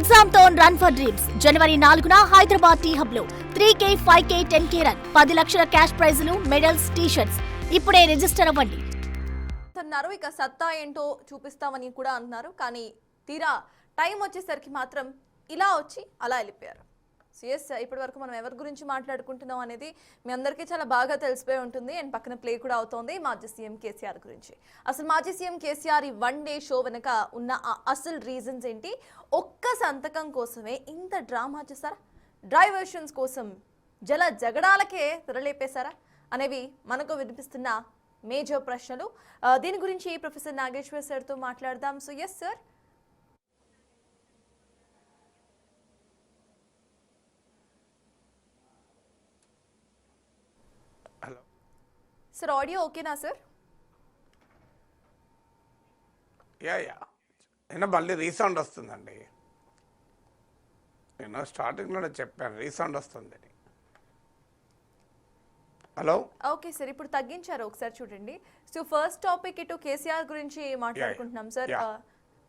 Exam తో run for dreams జనవరి 4న హైదరాబాద్ టీ హబ్ లో 3K, 5K, 10K రన్ 10 లక్షల క్యాష్ ప్రైజులు, మెడల్స్, టీ-షర్ట్స్. ఇప్పుడే రిజిస్టర్ అవ్వండి. ఇక సత్తా ఏంటో చూపిస్తామని కూడా అంటున్నారు. కానీ తీరా టైం వచ్చేసరికి మాత్రం ఇలా వచ్చి అలా వెళ్ళిపోయారు. ఇప్పటి వరకు మనం ఎవరి గురించి మాట్లాడుకుంటున్నాం అనేది మీ అందరికీ చాలా బాగా తెలిసిపోయి ఉంటుంది. అండ్ పక్కన ప్లే కూడా అవుతోంది మాజీ సీఎం కేసీఆర్ గురించి. అసలు మాజీ సీఎం కేసీఆర్ ఈ 1 డే షో వెనక ఉన్న అసలు రీజన్స్ ఏంటి? ఒక్క సంతకం కోసమే ఇంత డ్రామా చేస్తారా? డ్రైవర్షన్స్ కోసం జగడాలకే తెరలేపేశారా అనేవి మనకు వినిపిస్తున్న మేజర్ ప్రశ్నలు. దీని గురించి ప్రొఫెసర్ నాగేశ్వర్ సార్తో మాట్లాడదాం. So yes sir. Hello sir, audio ఓకేనా సార్? యా నేను మళ్ళీ రీసౌండ్ వస్తుందండి. నేను స్టార్టింగ్లోనే చెప్పాను రీసౌండ్ వస్తుందని. హలో ఓకే సార్, ఇప్పుడు తగ్గించారు, ఒకసారి చూడండి. సో ఫస్ట్ టాపిక్ ఇటు కేసీఆర్ గురించి మాట్లాడుకుంటున్నాం సార్.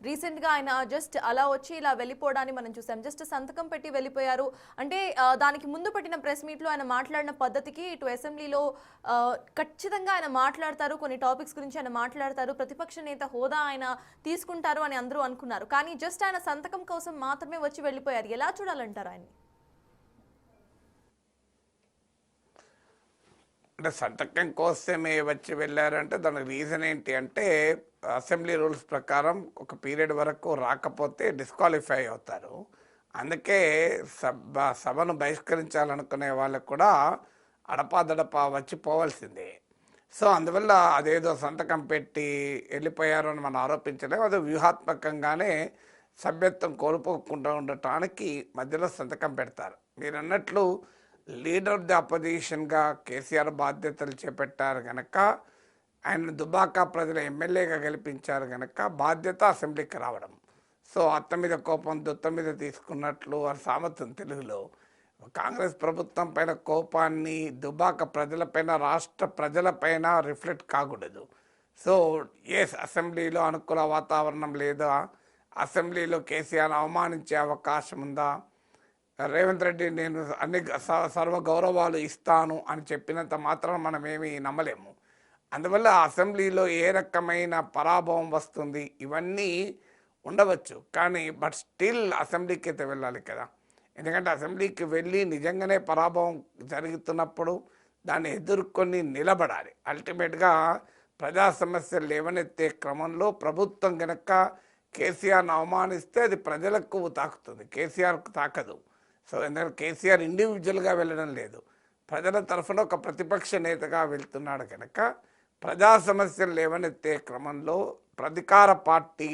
రీసెంట్ గా ఆయన జస్ట్ అలా వచ్చి ఇలా వెళ్ళిపోవడాన్ని మనం చూసాం. జస్ట్ సంతకం పెట్టి వెళ్ళిపోయారు. అంటే దానికి ముందు పెట్టిన ప్రెస్ మీట్ లో ఆయన మాట్లాడిన పద్ధతికి ఇటు అసెంబ్లీలో ఖచ్చితంగా ఆయన మాట్లాడతారు, కొన్ని టాపిక్స్ గురించి ఆయన మాట్లాడతారు, ప్రతిపక్ష నేత హోదా ఆయన తీసుకుంటారు అని అందరూ అనుకున్నారు. కానీ జస్ట్ ఆయన సంతకం కోసం మాత్రమే వచ్చి వెళ్ళిపోయారు. ఎలా చూడాలంటారు ఆయన్ని? అంటే సంతకం కోసమే వచ్చి వెళ్ళారంటే దానికి రీజన్ ఏంటి అంటే అసెంబ్లీ రూల్స్ ప్రకారం ఒక పీరియడ్ వరకు రాకపోతే డిస్క్వాలిఫై అవుతారు. అందుకే సభను బహిష్కరించాలనుకునే వాళ్ళకు కూడా అడపాదడపా వచ్చి పోవాల్సిందే. సో అందువల్ల అదేదో సంతకం పెట్టి వెళ్ళిపోయారు అని మనం ఆరోపించలేము. అది వ్యూహాత్మకంగానే సభ్యత్వం కోల్పోకుండా ఉండటానికి మధ్యలో సంతకం పెడతారు. మీరు అన్నట్లు లీడర్ ఆఫ్ ది అపోజిషన్గా కేసీఆర్ బాధ్యతలు చేపట్టారు కనుక, ఆయన దుబాకా ప్రజల ఎమ్మెల్యేగా గెలిపించారు కనుక బాధ్యత అసెంబ్లీకి రావడం. సో అత్త మీద కోపం దుత్త మీద తీసుకున్నట్లు అని సామెత తెలుగులో. కాంగ్రెస్ ప్రభుత్వం పైన కోపాన్ని దుబాక ప్రజలపైన, రాష్ట్ర ప్రజలపైన రిఫ్లెక్ట్ కాకూడదు. సో అసెంబ్లీలో అనుకూల వాతావరణం లేదా, అసెంబ్లీలో కేసీఆర్ అవమానించే అవకాశం ఉందా, రేవంత్ రెడ్డి నేను అన్ని సర్వ గౌరవాలు ఇస్తాను అని చెప్పినంత మాత్రం మనం ఏమీ నమ్మలేము. అందువల్ల అసెంబ్లీలో ఏ రకమైన పరాభవం వస్తుంది ఇవన్నీ ఉండవచ్చు. కానీ బట్ స్టిల్ అసెంబ్లీకి అయితే వెళ్ళాలి కదా. ఎందుకంటే అసెంబ్లీకి వెళ్ళి నిజంగానే పరాభవం జరుగుతున్నప్పుడు దాన్ని ఎదుర్కొని నిలబడాలి. అల్టిమేట్గా ప్రజా సమస్యలు లేవనెత్తే క్రమంలో ప్రభుత్వం కనుక కేసీఆర్ను అవమానిస్తే అది ప్రజలకు తాకుతుంది, కేసీఆర్కు తాకదు. సో ఎందుకంటే కేసీఆర్ ఇండివిజువల్గా వెళ్ళడం లేదు, ప్రజల తరఫున ఒక ప్రతిపక్ష నేతగా వెళ్తున్నాడు కనుక ప్రజా సమస్యలు లేవనెత్తే క్రమంలో అధికార పార్టీ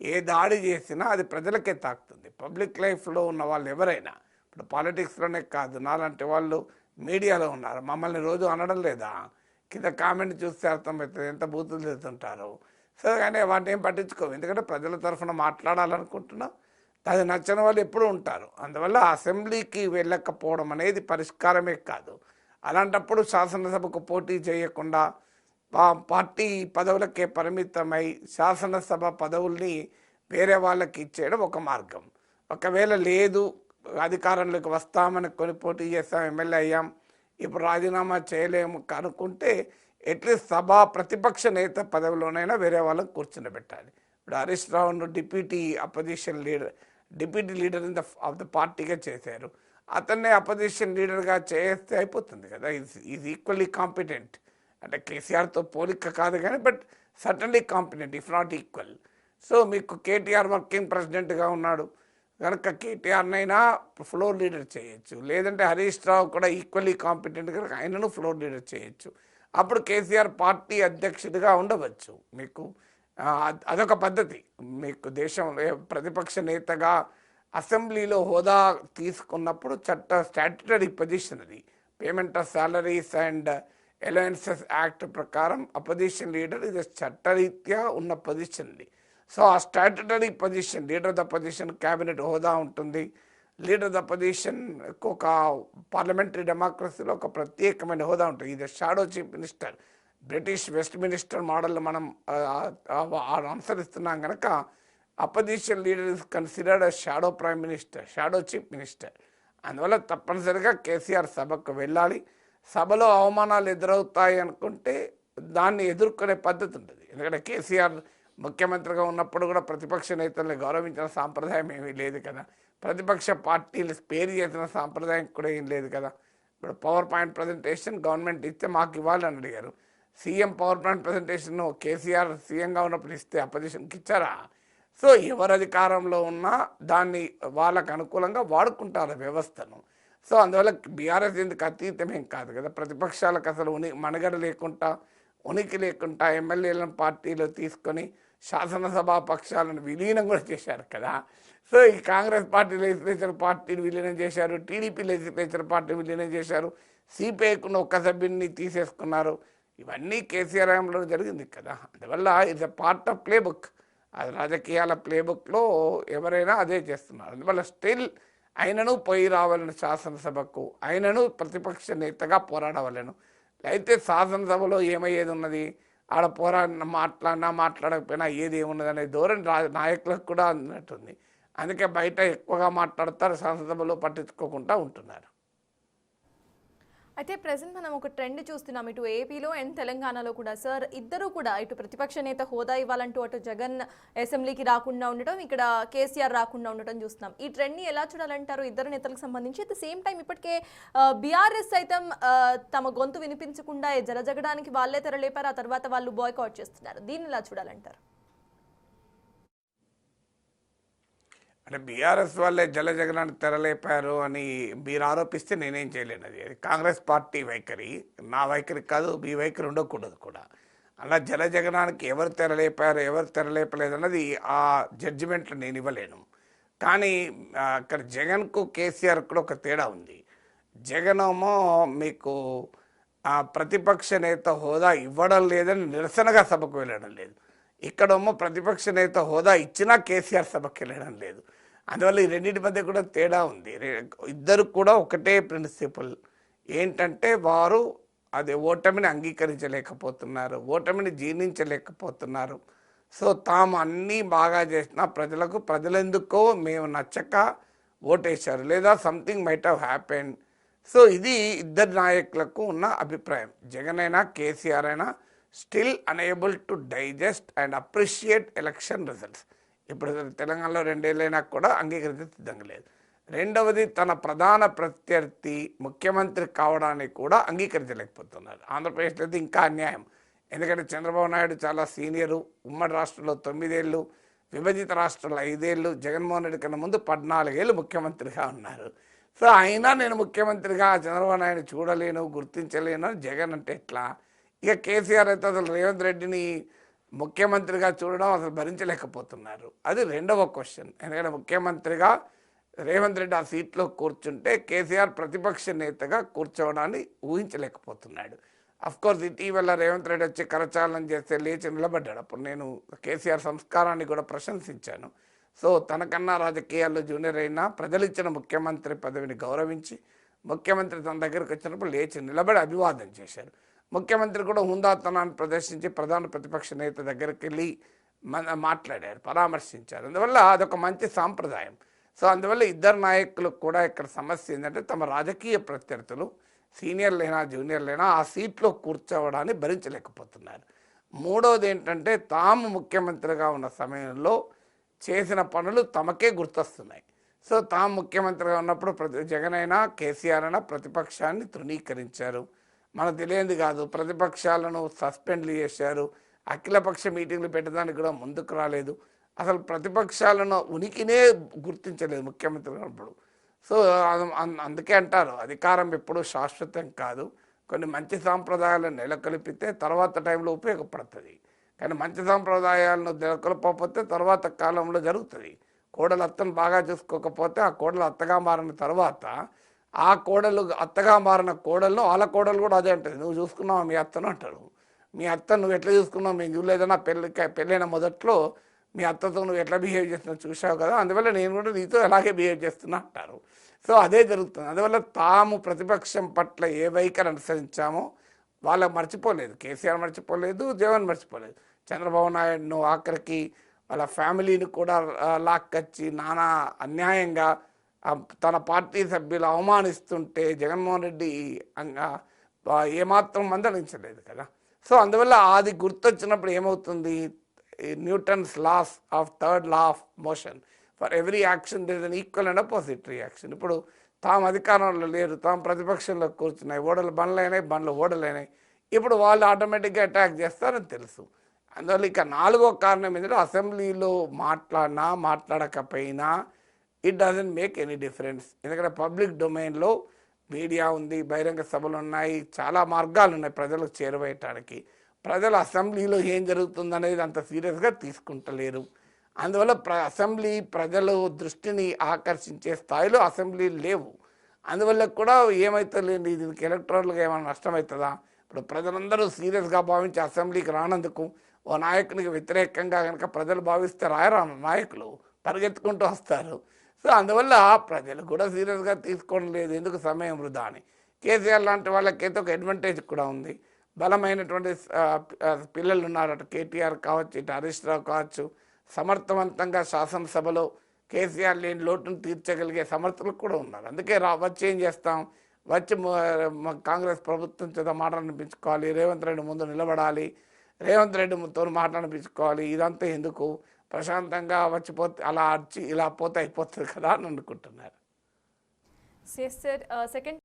ఏ దాడి చేసినా అది ప్రజలకే తాకుతుంది. పబ్లిక్ లైఫ్లో ఉన్న వాళ్ళు ఎవరైనా, ఇప్పుడు పాలిటిక్స్లోనే కాదు, నాలాంటి వాళ్ళు మీడియాలో ఉన్నారు, మమ్మల్ని రోజు అనడం లేదా, కింద కామెంట్ చూస్తే అర్థమవుతుంది ఎంత బూతులు తిరుగుతుంటారు. సో కానీ వాటిని ఏం పట్టించుకోము, ఎందుకంటే ప్రజల తరఫున మాట్లాడాలనుకుంటున్నాం, అది నచ్చని వాళ్ళు ఎప్పుడూ ఉంటారు. అందువల్ల అసెంబ్లీకి వెళ్ళకపోవడం అనేది పరిష్కారమే కాదు. అలాంటప్పుడు శాసనసభకు పోటీ చేయకుండా పార్టీ పదవులకే పరిమితమై శాసనసభ పదవుల్ని వేరే వాళ్ళకి ఇచ్చేయడం ఒక మార్గం. ఒకవేళ లేదు అధికారంలోకి వస్తామని కొని పోటీ చేస్తాం, ఎమ్మెల్యే అయ్యాం, ఇప్పుడు రాజీనామా చేయలేము అనుకుంటే అట్లీస్ట్ ప్రతిపక్ష నేత పదవిలోనైనా వేరే వాళ్ళని కూర్చుండబెట్టాలి. ఇప్పుడు హరీష్ రావును డిప్యూటీ లీడర్ ఆఫ్ ద పార్టీగా చేశారు, అతన్నే అపోజిషన్ లీడర్గా చేస్తే అయిపోతుంది కదా. Is equally competent. అంటే కేసీఆర్తో పోలిక కాదు కానీ but certainly competent if not equal. So మీకు కేటీఆర్ వర్కింగ్ ప్రెసిడెంట్గా ఉన్నాడు కనుక కేటీఆర్నైనా ఫ్లోర్ లీడర్ చేయొచ్చు, లేదంటే హరీష్ రావు కూడా ఈక్వల్లీ కాంపిటెంట్ కనుక ఆయనను ఫ్లోర్ లీడర్ చేయొచ్చు. అప్పుడు కేసీఆర్ పార్టీ అధ్యక్షుడిగా ఉండవచ్చు. మీకు అదొక పద్ధతి. మీకు దేశంలో ప్రతిపక్ష నేతగా అసెంబ్లీలో హోదా తీసుకున్నప్పుడు స్టాట్యుటరీ పొజిషన్ అది, payment of salaries and allowances act ప్రకారం అపోజిషన్ లీడర్ ఇది చట్టరీత్యా ఉన్న పొజిషన్ ఇది. సో ఆ statutory position leader of the position cabinet హోదా ఉంటుంది. లీడర్ ఆఫ్ ద పొజిషన్ ఒక పార్లమెంటరీ డెమోక్రసీలో ఒక ప్రత్యేకమైన హోదా ఉంటుంది. ఇది shadow chief minister, British west minister model మనం అనుసరిస్తున్నాం కనుక opposition leader is considered a shadow prime minister, shadow chief minister. అందువల్ల తప్పనిసరిగా కేసీఆర్ సభకు వెళ్ళాలి. సభలో అవమానాలు ఎదురవుతాయి అనుకుంటే దాన్ని ఎదుర్కొనే పద్ధతి ఉంటుంది. ఎందుకంటే కేసీఆర్ ముఖ్యమంత్రిగా ఉన్నప్పుడు కూడా ప్రతిపక్ష నేతల్ని గౌరవించిన సాంప్రదాయం ఏమీ లేదు కదా, ప్రతిపక్ష పార్టీలు స్పేర్ చేసిన సాంప్రదాయం కూడా ఏం లేదు కదా. ఇప్పుడు పవర్ పాయింట్ ప్రజెంటేషన్ గవర్నమెంట్ ఇస్తే మాకు ఇవ్వాలని అడిగారు. CM power point presentation KCR సీఎంగా ఉన్నప్పుడు ఇస్తే అపోజిషన్కి ఇచ్చారా? సో ఎవరు అధికారంలో ఉన్నా దాన్ని వాళ్ళకు అనుకూలంగా వాడుకుంటారు వ్యవస్థను. సో అందువల్ల బీఆర్ఎస్ ఎందుకు అతీతమేం కాదు కదా. ప్రతిపక్షాలకు అసలు మనుగడ లేకుండా, ఉనికి లేకుండా ఎమ్మెల్యేలను పార్టీలో తీసుకొని శాసనసభా పక్షాలను విలీనం కూడా చేశారు కదా. సో ఈ కాంగ్రెస్ పార్టీ లెజిస్లేచర్ పార్టీని విలీనం చేశారు, టీడీపీ లెజిస్లేచర్ పార్టీని విలీనం చేశారు, సిపిఐకున్న ఒక్క సభ్యుని తీసేసుకున్నారు. ఇవన్నీ కేసీఆర్ హయాంలో జరిగింది కదా. అందువల్ల it's a part of play book. అది రాజకీయాల ప్లేబుక్లో ఎవరైనా అదే చేస్తున్నారు. అందువల్ల స్టిల్ ఆయనను పోయి రావాలని శాసనసభకు, ఆయనను ప్రతిపక్ష నేతగా పోరాడవలను. అయితే శాసనసభలో ఏమయ్యేది ఉన్నది, ఆడ మాట్లాడకపోయినా ఏది ఏమున్నది అనే ధోరణి నాయకులకు కూడా అన్నట్టుంది. అందుకే బయట ఎక్కువగా మాట్లాడతారు, శాసనసభలో పట్టించుకోకుండా ఉంటున్నారు. అయితే ప్రెసెంట్ మనం ఒక ట్రెండ్ చూస్తున్నాం, ఇటు ఏపీలో అండ్ తెలంగాణలో కూడా. సార్, ఇద్దరు కూడా ఇటు ప్రతిపక్ష నేత హోదా ఇవ్వాలంటూ అటు జగన్ అసెంబ్లీకి రాకుండా ఉండటం, ఇక్కడ కేసీఆర్ రాకుండా ఉండటం చూస్తున్నాం. ఈ ట్రెండ్ని ఎలా చూడాలంటారు ఇద్దరు నేతలకు సంబంధించి? అట్ ద సేమ్ టైం ఇప్పటికే బీఆర్ఎస్ సైతం తమ గొంతు వినిపించకుండా జలజగడానికి వాళ్ళే తెరలేపారు, ఆ తర్వాత వాళ్ళు బాయ్కాట్ చేస్తున్నారు. దీన్ని ఎలా చూడాలంటారు? అంటే బీఆర్ఎస్ వాళ్ళే జగనానికి తెరలేపారు అని మీరు ఆరోపిస్తే నేనేం చేయలేను. అది కాంగ్రెస్ పార్టీ వైఖరి, నా వైఖరి కాదు, మీ వైఖరి ఉండకూడదు కూడా. అలా జగనానికి ఎవరు తెరలేపారు ఎవరు తెరలేపలేదు అన్నది ఆ జడ్జిమెంట్లు నేను ఇవ్వలేను. కానీ అక్కడ జగన్కు కేసీఆర్ కూడా ఒక తేడా ఉంది. జగనేమో మీకు ప్రతిపక్ష నేత హోదా ఇవ్వడం లేదని నిరసనగా సభకు వెళ్ళడం లేదు. ఇక్కడేమో ప్రతిపక్ష నేత హోదా ఇచ్చినా కేసీఆర్ సభకు వెళ్ళడం లేదు. అందువల్ల ఈ రెండింటి మధ్య కూడా తేడా ఉంది. ఇద్దరు కూడా ఒకటే ప్రిన్సిపల్ ఏంటంటే వారు అది ఓటమిని అంగీకరించలేకపోతున్నారు, ఓటమిని జీర్ణించలేకపోతున్నారు. సో తాము అన్నీ బాగా చేసినా ప్రజలెందుకో మేము నచ్చక ఓటేశారు, లేదా something might have happened. So ఇది ఇద్దరు నాయకులకు ఉన్న అభిప్రాయం. జగన్ అయినా కేసీఆర్ అయినా still unable to digest and appreciate election results. ఇప్పుడు తెలంగాణలో 2 ఏళ్ళైనా కూడా అంగీకరించే సిద్ధంగా లేదు. రెండవది, తన ప్రధాన ప్రత్యర్థి ముఖ్యమంత్రి కావడానికి కూడా అంగీకరించలేకపోతున్నారు. ఆంధ్రప్రదేశ్లో అయితే ఇంకా అన్యాయం. ఎందుకంటే చంద్రబాబు నాయుడు చాలా సీనియరు, ఉమ్మడి రాష్ట్రంలో 9 ఏళ్ళు, విభజిత రాష్ట్రంలో 5 ఏళ్ళు, జగన్మోహన్ రెడ్డి కన్నా ముందు 14 ఏళ్ళు ముఖ్యమంత్రిగా ఉన్నారు. సో అయినా నేను ముఖ్యమంత్రిగా చంద్రబాబు నాయుడు చూడలేను, గుర్తించలేను అని జగన్ అంటే ఎట్లా? ఇక కేసీఆర్ అయితే అసలు రేవంత్ రెడ్డిని ముఖ్యమంత్రిగా చూడడం అసలు భరించలేకపోతున్నారు. అది రెండవ క్వశ్చన్. ఎందుకంటే ముఖ్యమంత్రిగా రేవంత్ రెడ్డి ఆ సీట్లో కూర్చుంటే కేసీఆర్ ప్రతిపక్ష నేతగా కూర్చోవడాన్ని ఊహించలేకపోతున్నాడు. అఫ్కోర్స్ ఇటీవల రేవంత్ రెడ్డి వచ్చి కరచాలనం చేస్తే లేచి నిలబడ్డాడు. అప్పుడు నేను కేసీఆర్ సంస్కారాన్ని కూడా ప్రశంసించాను. సో తనకన్నా రాజకీయాల్లో జూనియర్ అయినా ప్రజలిచ్చిన ముఖ్యమంత్రి పదవిని గౌరవించి ముఖ్యమంత్రి తన దగ్గరకు వచ్చినప్పుడు లేచి నిలబడి అభివాదం చేశారు. ముఖ్యమంత్రి కూడా హుందాతనాన్ని ప్రదర్శించి ప్రధాన ప్రతిపక్ష నేత దగ్గరికి వెళ్ళి మాట్లాడారు, పరామర్శించారు. అందువల్ల అదొక మంచి సాంప్రదాయం. సో అందువల్ల ఇద్దరు నాయకులకు కూడా ఇక్కడ సమస్య ఏంటంటే తమ రాజకీయ ప్రత్యర్థులు సీనియర్లైనా జూనియర్లైనా ఆ సీట్లో కూర్చోవడాన్ని భరించలేకపోతున్నారు. మూడవది ఏంటంటే తాము ముఖ్యమంత్రిగా ఉన్న సమయంలో చేసిన పనులు తమకే గుర్తొస్తున్నాయి. సో తాము ముఖ్యమంత్రిగా ఉన్నప్పుడు జగన్ అయినా కేసీఆర్ అయినా ప్రతిపక్షాన్ని తృణీకరించారు. మనకు తెలియంది కాదు, ప్రతిపక్షాలను సస్పెండ్లు చేశారు, అఖిలపక్ష మీటింగ్లు పెట్టడానికి కూడా ముందుకు రాలేదు, అసలు ప్రతిపక్షాలను ఉనికినే గుర్తించలేదు ముఖ్యమంత్రి ఉన్నప్పుడు. సో అందుకే అంటారు అధికారం ఎప్పుడూ శాశ్వతం కాదు, కొన్ని మంచి సాంప్రదాయాలను నెలకొల్పితే తర్వాత టైంలో ఉపయోగపడుతుంది. కానీ మంచి సాంప్రదాయాలను నెలకొల్పకపోతే తర్వాత కాలంలో జరుగుతుంది. కోడలు అత్తను బాగా చూసుకోకపోతే ఆ కోడలు అత్తగా మారిన తర్వాత ఆ కోడలు అత్తగా మారిన కోడలను వాళ్ళ కోడలు కూడా అదే అంటుంది, నువ్వు చూసుకున్నావు మీ అత్తను అంటారు. మీ అత్త నువ్వు ఎట్లా చూసుకున్నావు మేము చూడలేదన్నా, పెళ్ళైన మొదట్లో మీ అత్తతో నువ్వు ఎట్లా బిహేవ్ చేస్తున్నావు చూసావు కదా, అందువల్ల నేను కూడా నీతో అలాగే బిహేవ్ చేస్తున్నా అంటారు. సో అదే జరుగుతుంది. అందువల్ల తాము ప్రతిపక్షం పట్ల ఏ వైఖరి అనుసరించామో వాళ్ళకు మర్చిపోలేదు. కేసీఆర్ మర్చిపోలేదు, జగన్ మర్చిపోలేదు. చంద్రబాబు నాయుడును ఆఖరికి వాళ్ళ ఫ్యామిలీని కూడా లాక్కొచ్చి నానా అన్యాయంగా తన పార్టీ సభ్యులు అవమానిస్తుంటే జగన్మోహన్ రెడ్డి ఏమాత్రం మందలించలేదు కదా. సో అందువల్ల అది గుర్తొచ్చినప్పుడు ఏమవుతుంది, Newton's laws of third law of motion, for every action there is an equal and opposite reaction. ఇప్పుడు తాము అధికారంలో లేరు, తాము ప్రతిపక్షంలో కూర్చున్నాయి, ఓడలు బండ్లైనాయి, బండ్లు ఓడలైనాయి, ఇప్పుడు వాళ్ళు ఆటోమేటిక్గా అటాక్ చేస్తారని తెలుసు. అందువల్ల ఇక నాలుగో కారణం ఏంటంటే అసెంబ్లీలో మాట్లాడినా మాట్లాడకపోయినా it doesn't make any difference. ఎందుకంటే పబ్లిక్ డొమైన్లో మీడియా ఉంది, బహిరంగ సభలు ఉన్నాయి, చాలా మార్గాలు ఉన్నాయి ప్రజలకు చేరువేయటానికి. ప్రజలు అసెంబ్లీలో ఏం జరుగుతుందనేది అంత సీరియస్గా తీసుకుంటలేరు. అందువల్ల అసెంబ్లీ ప్రజలు దృష్టిని ఆకర్షించే స్థాయిలో అసెంబ్లీ లేవు. అందువల్ల కూడా ఏమవుతలేండి, దీనికి ఎలక్ట్రల్గా ఏమైనా నష్టమవుతుందా? ఇప్పుడు ప్రజలందరూ సీరియస్గా భావించి అసెంబ్లీకి రానందుకు ఓ నాయకునికి వ్యతిరేకంగా కనుక ప్రజలు భావిస్తే రాయరా నాయకులు పరిగెత్తుకుంటూ వస్తారు. సో అందువల్ల ప్రజలు కూడా సీరియస్గా తీసుకోవడం లేదు, ఎందుకు సమయం వృధా అని. కేసీఆర్ లాంటి వాళ్ళకైతే ఒక అడ్వాంటేజ్ కూడా ఉంది, బలమైనటువంటి పిల్లలు ఉన్నారు, అటు కేటీఆర్ కావచ్చు, ఇటు హరీష్ రావు కావచ్చు, సమర్థవంతంగా శాసనసభలో కేసీఆర్ లేని లోటును తీర్చగలిగే సమర్థులు కూడా ఉన్నారు. అందుకే వచ్చి ఏం చేస్తాం, వచ్చి కాంగ్రెస్ ప్రభుత్వం చేత మాట్లాడిపించుకోవాలి, రేవంత్ రెడ్డి ముందు నిలబడాలి, రేవంత్ రెడ్డితో మాట్లాడిపించుకోవాలి, ఇదంతా ఎందుకు, ప్రశాంతంగా వచ్చిపోతే అలా అర్చి ఇలా పోతే అయిపోతుంది కదా అని అనుకుంటున్నారు. సెకండ్